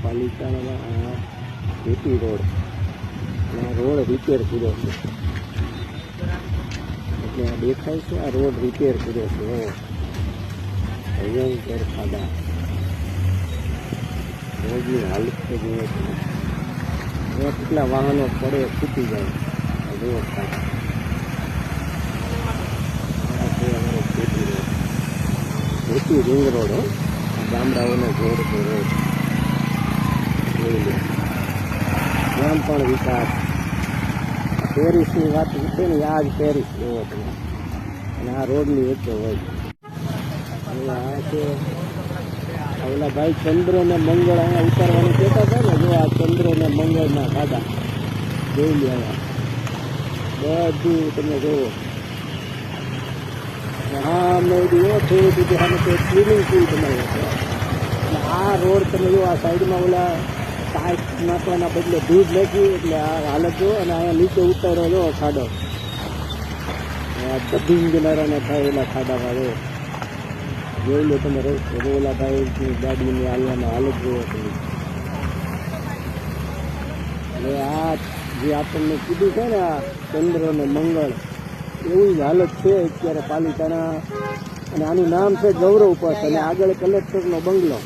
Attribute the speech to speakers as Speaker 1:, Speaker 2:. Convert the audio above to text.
Speaker 1: પાલિતાણામાં jetty road અને આ road repair કર્યો છે એટલે આ દેખાય છે આ રોડ રિપેર કર્યો છે ભયંકર ખાડા રોડની હાલત તો જુઓ છે એમાં કેટલા વાહનો પડે છૂટી જાય જુઓ ખાડા જેટી રિંગ રોડ ગામડાઓનો રોડ છે રોડ જોઈ લો એમ પણ વિકાસ પેરિસની વાત છે ને આ જ પેરિસ એવો તમે અને આ રોડની વચ્ચે હોય આ છે ઓલા ભાઈ ચંદ્ર ને મંગળ અહીંયા ઉતારવાનું કહેતા હતા ને જો આ ચંદ્ર ને મંગળના ખાડા જોઈ લેવા બધું તમે જોવો હા મેં એવો થયું હતું કે આને કોઈ સ્વિમિંગ પુલ બનાવ્યો છે અને આ રોડ તમે જો આ સાઈડમાં ઓલા ટાઈટ નાખવાના બદલે દૂધ નાખ્યું એટલે આ હાલત જો અને અહીંયા નીચે ઉતાર્યો જો ખાડો આ બધી કિનારાને થાય ઓલા ખાડામાં જો જોઈ લો તમે ઓલા ભાઈની ગાડીની હાલવાની હાલત જોવો તમે એટલે આ જે આપણને કીધું છે ને આ ચંદ્ર ને મંગળ એવી જ હાલત છે અત્યારે પાલિતાણા અને આનું નામ છે ગૌરવ પથ અને આગળ કલેક્ટરનો બંગલો.